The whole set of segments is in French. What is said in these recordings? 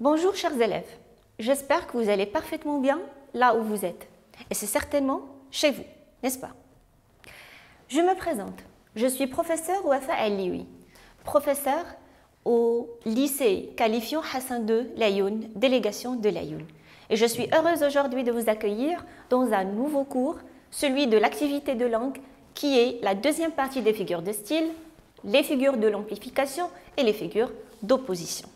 Bonjour chers élèves, j'espère que vous allez parfaitement bien là où vous êtes. Et c'est certainement chez vous, n'est-ce pas? Je me présente, je suis professeur Wafa El-Lioui, professeur au lycée qualifiant Hassan II Laayoune, délégation de Laayoune. Et je suis heureuse aujourd'hui de vous accueillir dans un nouveau cours, celui de l'activité de langue, qui est la deuxième partie des figures de style, les figures de l'amplification et les figures d'opposition.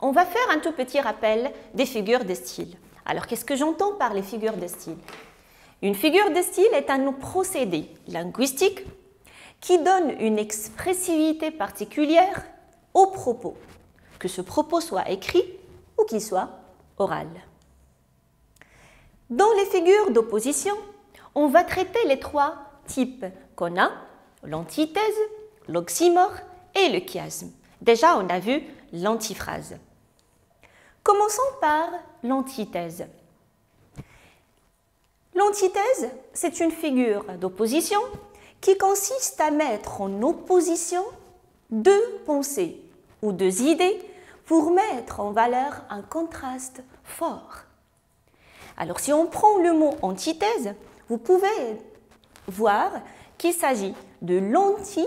On va faire un tout petit rappel des figures de style. Alors, qu'est-ce que j'entends par les figures de style? Une figure de style est un procédé linguistique qui donne une expressivité particulière au propos, que ce propos soit écrit ou qu'il soit oral. Dans les figures d'opposition, on va traiter les trois types qu'on a, l'antithèse, l'oxymore et le chiasme. Déjà, on a vu l'antiphrase. Commençons par l'antithèse. L'antithèse, c'est une figure d'opposition qui consiste à mettre en opposition deux pensées ou deux idées pour mettre en valeur un contraste fort. Alors, si on prend le mot antithèse, vous pouvez voir qu'il s'agit de l'anti.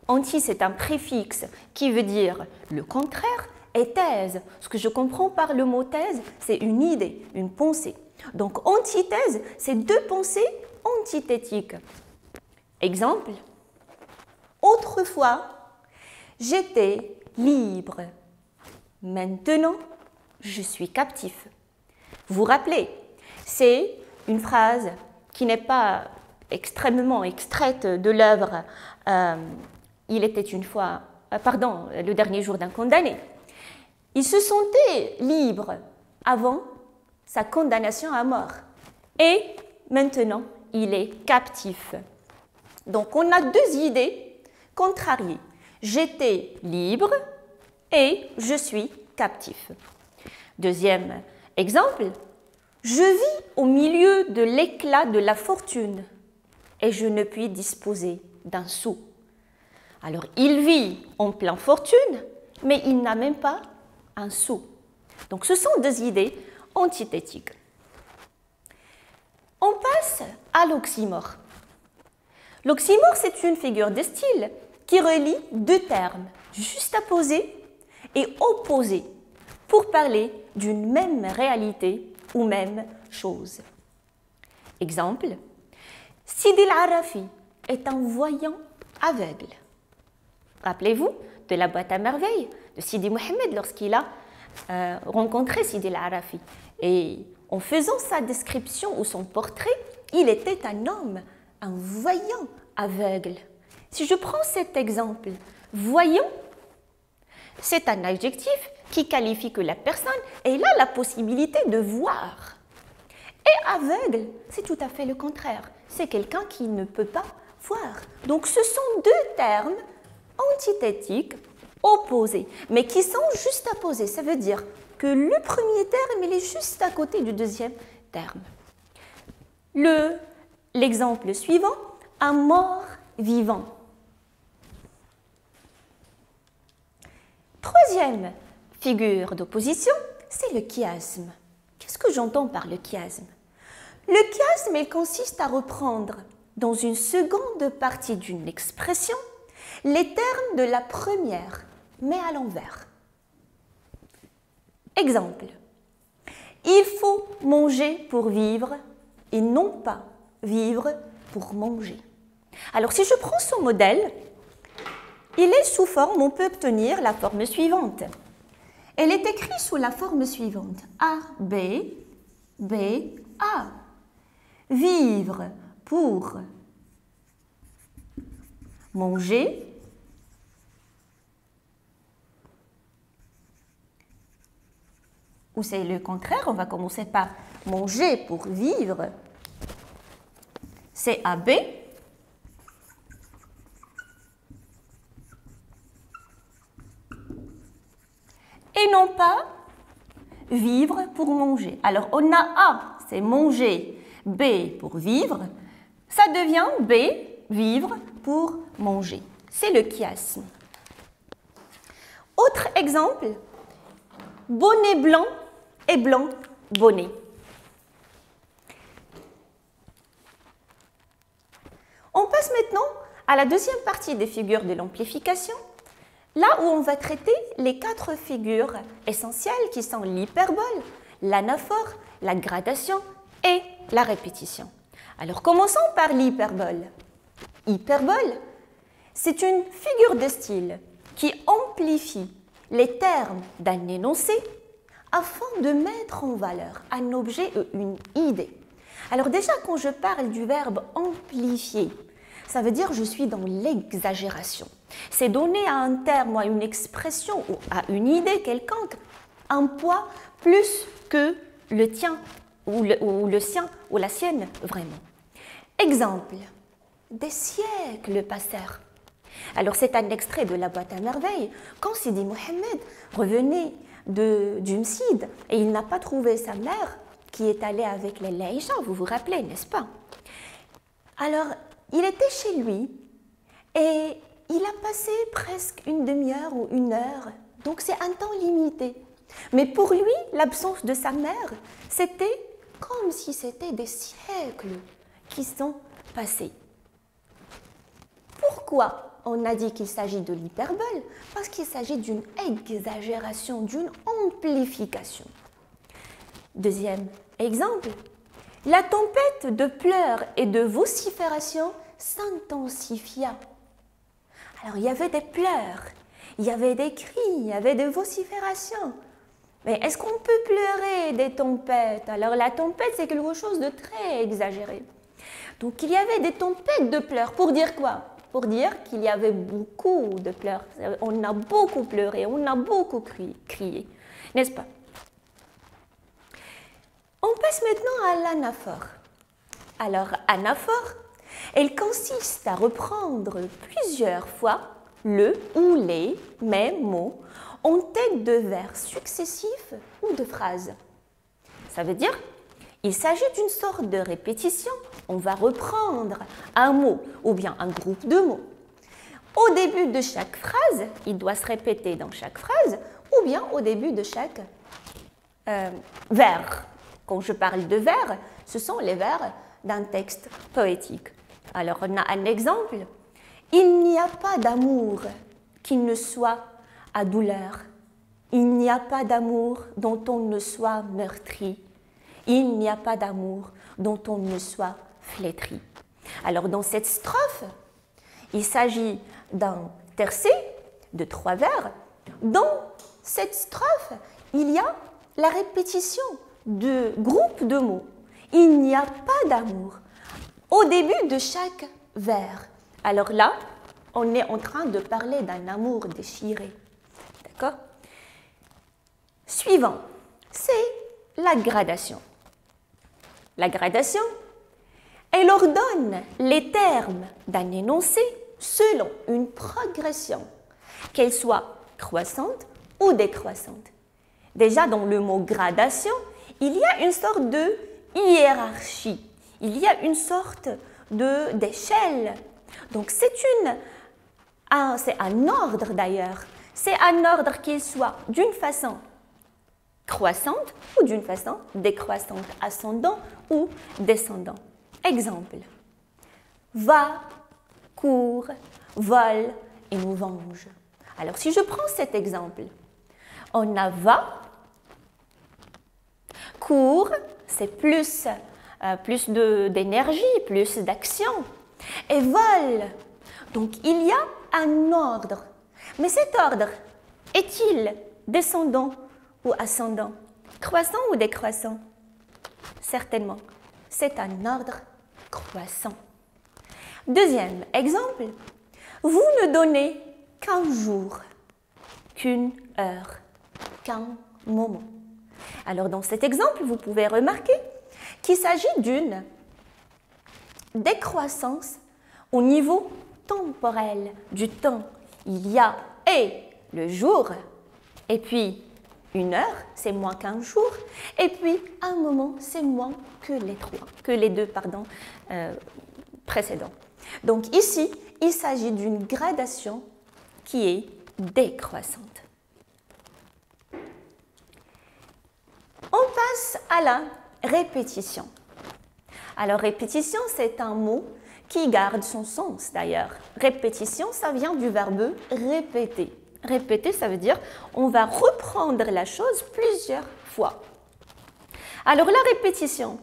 Anti, c'est un préfixe qui veut dire le contraire, et thèse, ce que je comprends par le mot thèse, c'est une idée, une pensée. Donc, antithèse, c'est deux pensées antithétiques. Exemple, autrefois, j'étais libre. Maintenant, je suis captif. Vous vous rappelez, c'est une phrase qui n'est pas extrêmement extraite de l'œuvre Il était une fois, le dernier jour d'un condamné. Il se sentait libre avant sa condamnation à mort. Et maintenant, il est captif. Donc, on a deux idées contrariées. J'étais libre et je suis captif. Deuxième exemple, je vis au milieu de l'éclat de la fortune et je ne puis disposer d'un sou. Alors, il vit en pleine fortune, mais il n'a même pas un sou. Donc, ce sont deux idées antithétiques. On passe à l'oxymore. L'oxymore, c'est une figure de style qui relie deux termes juxtaposés et opposés pour parler d'une même réalité ou même chose. Exemple, Sidi El-Arafi est un voyant aveugle. Rappelez-vous de la boîte à merveilles de Sidi Mohamed lorsqu'il a rencontré Sidi El-Arafi. Et en faisant sa description ou son portrait, il était un homme, un voyant aveugle. Si je prends cet exemple, voyant, c'est un adjectif qui qualifie que la personne elle a la possibilité de voir. Et aveugle, c'est tout à fait le contraire. C'est quelqu'un qui ne peut pas voir. Donc ce sont deux termes antithétiques, opposés, mais qui sont juxtaposés. Ça veut dire que le premier terme il est juste à côté du deuxième terme. L'exemple suivant, un mort vivant. Troisième figure d'opposition, c'est le chiasme. Qu'est-ce que j'entends par le chiasme? Le chiasme, il consiste à reprendre dans une seconde partie d'une expression les termes de la première, mais à l'envers. Exemple, il faut manger pour vivre et non pas vivre pour manger. Alors, si je prends ce modèle, il est sous forme, on peut obtenir la forme suivante. Elle est écrite sous la forme suivante. A, B, B, A. Vivre pour manger. Ou c'est le contraire, on va commencer par manger pour vivre. C'est AB. Et non pas vivre pour manger. Alors, on a A, c'est manger, B pour vivre. Ça devient B vivre pour manger. C'est le chiasme. Autre exemple, bonnet blanc et blanc bonnet. On passe maintenant à la deuxième partie des figures de l'amplification, là où on va traiter les 4 figures essentielles qui sont l'hyperbole, l'anaphore, la gradation et la répétition. Alors commençons par l'hyperbole. Hyperbole, c'est une figure de style qui amplifie les termes d'un énoncé afin de mettre en valeur un objet ou une idée. Alors déjà, quand je parle du verbe amplifier, ça veut dire je suis dans l'exagération. C'est donner à un terme ou à une expression ou à une idée quelconque un poids plus que le tien ou le sien ou la sienne vraiment. Exemple, des siècles passèrent. Alors c'est un extrait de la boîte à merveilles. Quand Sidi Mohamed revenait du Msid et il n'a pas trouvé sa mère qui est allée avec les Laïcha, vous vous rappelez, n'est-ce pas? Alors, il était chez lui et il a passé presque une demi-heure ou une heure, donc c'est un temps limité. Mais pour lui, l'absence de sa mère, c'était comme si c'était des siècles qui sont passés. Pourquoi on a dit qu'il s'agit de l'hyperbole? Parce qu'il s'agit d'une exagération, d'une amplification. Deuxième exemple, la tempête de pleurs et de vociférations s'intensifia. Alors il y avait des pleurs, il y avait des cris, il y avait des vociférations. Mais est-ce qu'on peut pleurer des tempêtes? Alors la tempête, c'est quelque chose de très exagéré. Donc il y avait des tempêtes de pleurs. Pour dire quoi? Pour dire qu'il y avait beaucoup de pleurs. On a beaucoup pleuré, on a beaucoup crié, n'est-ce pas? On passe maintenant à l'anaphore. Alors, anaphore, elle consiste à reprendre plusieurs fois le ou les mêmes mots en tête de vers successifs ou de phrases. Ça veut dire, il s'agit d'une sorte de répétition. On va reprendre un mot ou bien un groupe de mots. Au début de chaque phrase, il doit se répéter dans chaque phrase ou bien au début de chaque vers. Quand je parle de vers, ce sont les vers d'un texte poétique. Alors, on a un exemple. Il n'y a pas d'amour qui ne soit à douleur. Il n'y a pas d'amour dont on ne soit meurtri. Il n'y a pas d'amour dont on ne soit flétri. Alors, dans cette strophe, il s'agit d'un tercet de 3 vers. Dans cette strophe, il y a la répétition de groupes de mots. Il n'y a pas d'amour au début de chaque vers. Alors là, on est en train de parler d'un amour déchiré. D'accord? Suivant, c'est la gradation. La gradation, elle ordonne les termes d'un énoncé selon une progression, qu'elle soit croissante ou décroissante. Déjà, dans le mot gradation, il y a une sorte de hiérarchie, il y a une sorte d'échelle. Donc c'est un ordre d'ailleurs, c'est un ordre qu'il soit d'une façon croissante ou d'une façon décroissante, ascendant ou descendant. Exemple, va, court, vole et nous venge. Alors si je prends cet exemple, on a va, court, c'est plus d'énergie, plus d'action. Et vole, donc il y a un ordre. Mais cet ordre, est-il descendant ou ascendant? Croissant ou décroissant? Certainement, c'est un ordre croissant. Deuxième exemple, vous ne donnez qu'un jour, qu'une heure, qu'un moment. Alors dans cet exemple, vous pouvez remarquer qu'il s'agit d'une décroissance au niveau temporel du temps. Il y a le jour, et puis une heure, c'est moins qu'un jour, et puis un moment, c'est moins que les deux précédents. Donc ici, il s'agit d'une gradation qui est décroissante. On passe à la répétition. Alors répétition, c'est un mot qui garde son sens d'ailleurs. Répétition, ça vient du verbe répéter. Répéter, ça veut dire on va reprendre la chose plusieurs fois. Alors la répétition,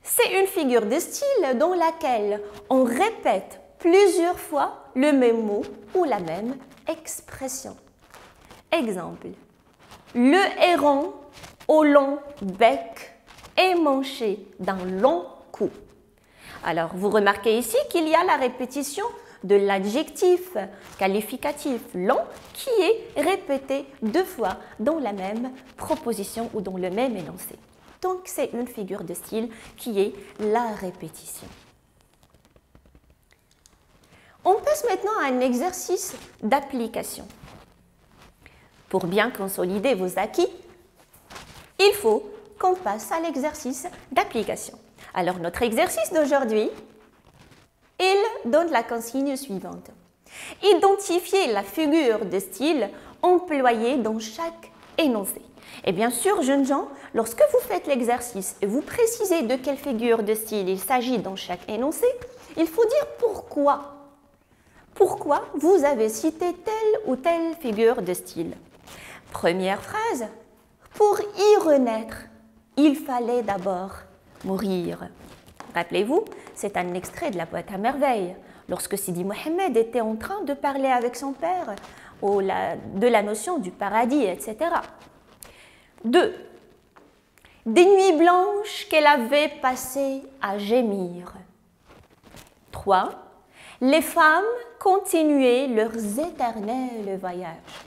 c'est une figure de style dans laquelle on répète plusieurs fois le même mot ou la même expression. Exemple, le héron au long bec est manché d'un long cou. Alors, vous remarquez ici qu'il y a la répétition de l'adjectif qualificatif long qui est répété 2 fois dans la même proposition ou dans le même énoncé. Donc, c'est une figure de style qui est la répétition. On passe maintenant à un exercice d'application. Pour bien consolider vos acquis, il faut qu'on passe à l'exercice d'application. Alors, notre exercice d'aujourd'hui, il donne la consigne suivante. Identifiez la figure de style employée dans chaque énoncé. Et bien sûr, jeunes gens, lorsque vous faites l'exercice et vous précisez de quelle figure de style il s'agit dans chaque énoncé, il faut dire pourquoi. Pourquoi vous avez cité telle ou telle figure de style. Première phrase, pour y renaître, il fallait d'abord mourir. Rappelez-vous, c'est un extrait de la boîte à merveilles, lorsque Sidi Mohammed était en train de parler avec son père de la notion du paradis, etc. 2. Des nuits blanches qu'elle avait passées à gémir. 3. Les femmes continuaient leurs éternels voyages.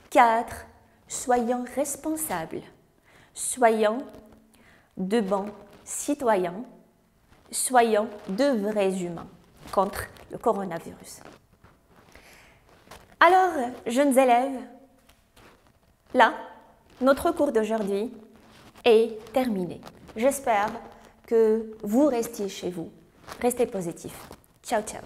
4. Soyons responsables. Soyons de bons citoyens. Soyons de vrais humains contre le coronavirus. Alors, jeunes élèves, là, notre cours d'aujourd'hui est terminé. J'espère que vous restiez chez vous. Restez positifs. Ciao, ciao.